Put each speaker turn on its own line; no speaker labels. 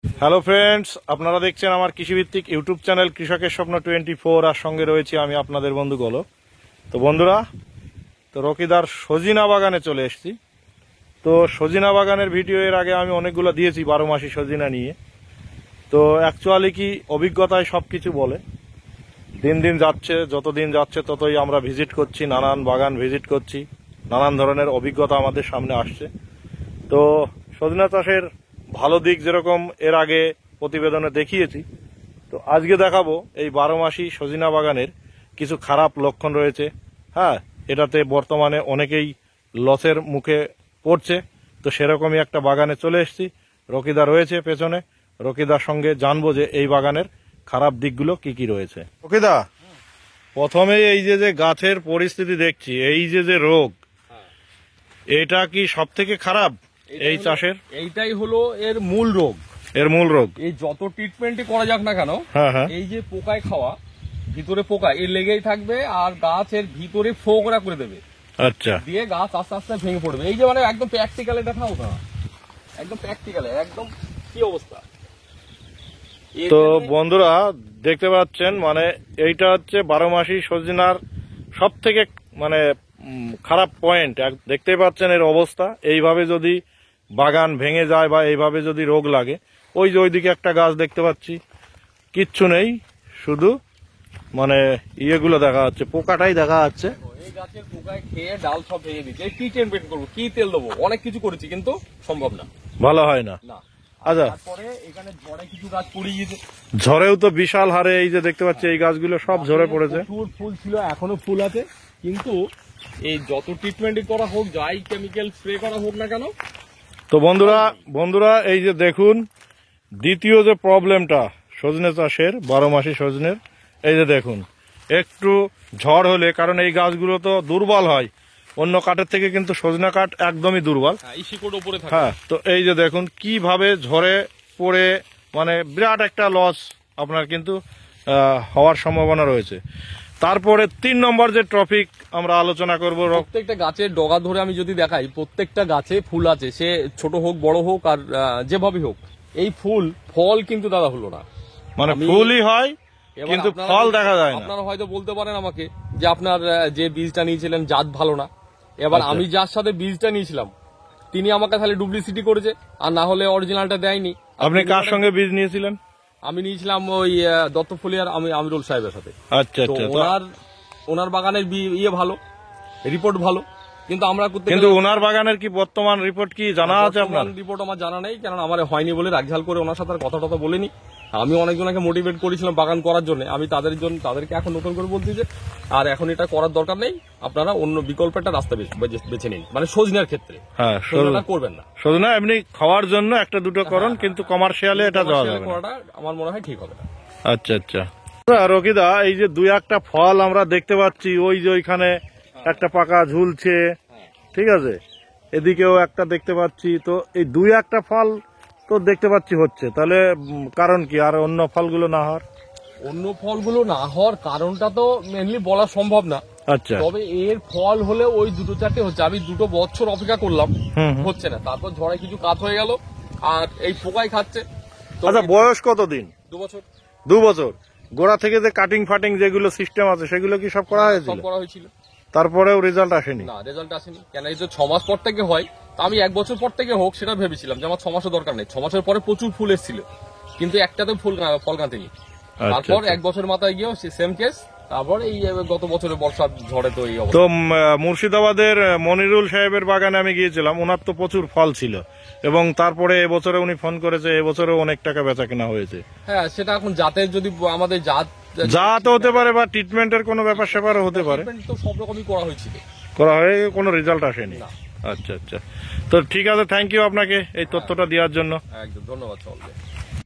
Hello friends, আপনারা দেখছেন আমার কৃষিভিত্তিক ইউটিউব চ্যানেল কৃষকের স্বপ্ন 24। আর সঙ্গে রয়েছি আমি আপনাদের বন্ধু গোলক। তো বন্ধুরা, তো রকিদার সজিনা বাগানে চলে এসেছি। তো সজিনা বাগানের ভিডিও এর আগে আমি অনেকগুলো দিয়েছি 12 মাসি সজিনা নিয়ে। তো অ্যাকচুয়ালি কি অভিজ্ঞতায় সব কিছু বলে। দিন দিন যাচ্ছে, যত দিন যাচ্ছে ততই আমরা ভিজিট করছি, নানান বাগান ভিজিট করছি, নানান ধরনের অভিজ্ঞতা আমাদের সামনে আসছে। তো সজিনা চাষের ভালো দিক যেরকম এর আগে প্রতিবেদনে দেখিয়েছি, তো আজকে দেখাবো এই 12 মাসি সজিনা বাগানের কিছু খারাপ লক্ষণ রয়েছে। হ্যাঁ, এটাতে বর্তমানে অনেকেই লসের মুখে পড়ছে। তো সেরকমই একটা বাগানে চলে এসেছি, রকিদা রয়েছে পেছনে। রকিদার সঙ্গে জানবো যে এই বাগানের খারাপ দিকগুলো কি কি রয়েছে। রকিদা, প্রথমে এই যে গাছের পরিস্থিতি দেখছি, এই যে রোগ, এটা কি সব থেকে খারাপ এই চাষের?
এইটাই হলো এর মূল রোগ। এই যত ট্রিটমেন্টই করা যাক না কেন, এই যে পোকায় খাওয়া, ভিতরে পোকা এর লেগেই থাকবে, আর গাছের ভিতরে ফোকরা করে দেবে।
আচ্ছা,
দিয়ে গাছ আস্তে আস্তে ভেঙে পড়বে। এই যে মানে একদম প্র্যাকটিক্যালে দেখাও না, একদম প্র্যাকটিক্যালে একদম কি অবস্থা।
তো বন্ধুরা দেখতে পাচ্ছেন, মানে এইটা হচ্ছে 12 মাসি সজিনার সব থেকে মানে খারাপ পয়েন্ট। দেখতে পাচ্ছেন এর অবস্থা। এইভাবে যদি বাগান ভেঙে যায় বা এইভাবে যদি রোগ লাগে, ওই যে ওইদিকে একটা গাছ দেখতে পাচ্ছি, কিচ্ছু নেই, শুধু মানে ইয়েগুলো দেখা যাচ্ছে, পোকাটাই দেখা যাচ্ছে।
এই গাছের পোকায় খেয়ে ডাল সব ভেঙে দিচ্ছে। কি ট্রিটমেন্ট করবো, কি তেল দেবো, অনেক কিছু করেছি কিন্তু সম্ভব না,
ভালো হয় না। আচ্ছা,
তারপরে এখানে ঝড়ে কিছু গাছ পড়ে গিয়েছে।
ঝড়েও তো বিশাল হারে এই যে দেখতে পাচ্ছি, এই গাছগুলো সব ঝরে পড়েছে।
প্রচুর ফুল ছিল, এখনো ফুল আছে, কিন্তু এই যত ট্রিটমেন্টই করা হোক, যাই কেমিক্যাল স্প্রে করা হোক না কেন।
তো বন্ধুরা এই যে দেখুন, দ্বিতীয় যে প্রবলেমটা সজনে চাষের, 12 মাসি সজনের, এই যে দেখুন, একটু ঝড় হলে, কারণ এই গাছগুলো তো দুর্বল হয় অন্য কাঠের থেকে, কিন্তু সজনা কাঠ একদমই দুর্বল। হ্যাঁ, তো এই যে দেখুন কিভাবে ঝড়ে পড়ে, মানে বিরাট একটা লস আপনার কিন্তু হওয়ার সম্ভাবনা রয়েছে। তারপরে 3 নম্বর যে টপিক আমরা আলোচনা করব,
প্রত্যেকটা গাছের ডগা ধরে আমি যদি দেখাই, প্রত্যেকটা গাছে ফুল আছে, সে ছোট হোক বড় হোক আর যেভাবে হোক, এই ফল কিন্তু দাদা হলো না।
মানে ফুলই হয় কিন্তু ফল দেখা যায় না।
আপনারা হয়তো বলতে পারেন আমাকে যে আপনার যে বীজটা নিয়েছিলেন জাত ভালো না। এবার আমি যার সাথে বীজটা নিয়েছিলাম তিনি আমাকে তাহলে ডুপ্লিসিটি করেছে, আর না হলে অরিজিনালটা দেয়নি।
আপনি কার সঙ্গে বীজ নিয়েছিলেন?
আমি নিয়েছিলাম ওই দত্তফলিয়ার আমিরুল সাহেবের সাথে।
আচ্ছা আচ্ছা,
ওনার বাগানের ভালো, রিপোর্ট ভালো, কিন্তু
ওনার বাগানের কি বর্তমান রিপোর্ট কি জানা আছে আপনার?
রিপোর্ট আমার জানা নেই, কারণ আমার হয়নি বলে রাগঝাল করে ওনার সাথে কথা টথা বলিনি। আমি অনেকজনকে মোটিভেট করেছিলাম বাগান করার জন্য। আমি তাদেরকে এখন নতুন করে বলছি যে আর এখন এটা করার দরকার নেই, আপনারা অন্য বিকল্প একটা রাস্তা বেছে নিন, মানে সজনার ক্ষেত্রে। হ্যাঁ, সজনা করবেন না,
সজনা এমনি খাওয়ার জন্য একটা দুটো করুন, কিন্তু কমার্শিয়ালে এটা দেওয়া যাবে
না, আমার মনে হয় ঠিক হবে না।
আচ্ছা আচ্ছা, রকিদা, এই যে 2-1টা ফল আমরা দেখতে পাচ্ছি, ওই যে ওইখানে একটা পাকা ঝুলছে, ঠিক আছে, এদিকেও একটা দেখতে পাচ্ছি। তো এই 2-1টা ফল তো দেখতে পাচ্ছি হচ্ছে, তাহলে কারণ কি? আর অন্য ফলগুলো না
হওয়ার কারণটা তো মেনলি বলা সম্ভব না।
আচ্ছা,
তবে এর ফল হলে ওই 2-4টে হচ্ছে। আমি 2 বছর অপেক্ষা করলাম, হচ্ছে না। তারপর ঝড়ে কিছু কাজ হয়ে গেল, আর এই পোকাই খাচ্ছে।
আচ্ছা, বয়স কতদিন?
2 বছর।
2 বছর। গোড়া থেকে যে কাটিং ফাটিং যেগুলো সিস্টেম আছে সেগুলো কি সব করা হয়েছিল? তারপরেও রেজাল্ট আসেনি?
না, রেজাল্ট আসেনি। কেন, এই যে 6 মাস পর থেকে হয়, তা আমি 1 বছর পর থেকে হোক সেটা ভেবেছিলাম যে আমার 6 মাসের দরকার নেই। 6 মাসের পরে প্রচুর ফুল এসেছিল, কিন্তু একটাতে ফল কাঁদেনি। তারপর 1 বছর মাথায় গিয়েও সেম কেস। তারপর এই গত বছরের বর্ষার ঝড়ে তো এই অবস্থা।
তো মুর্শিদাবাদের মনিরুল সাহেবের বাগানে আমি গিয়েছিলাম, ওনার তো প্রচুর ফল ছিল, এবং তারপরে এবছরে উনি ফোন করেছে, এবছরে অনেক টাকা বেচা কেনা হয়েছে।
হ্যাঁ, সেটা এখন জাতের, যদি আমাদের জাত
হতে পারে, বা ট্রিটমেন্টের কোনো ব্যাপার স্যাপারও হতে পারে।
তো সব রকমই করা হয়েছিল,
কোনো রেজাল্ট আসেনি। আচ্ছা আচ্ছা, তো ঠিক আছে, থ্যাংক ইউ আপনাকে এই তথ্যটা দেওয়ার জন্য।
একদম ধন্যবাদ।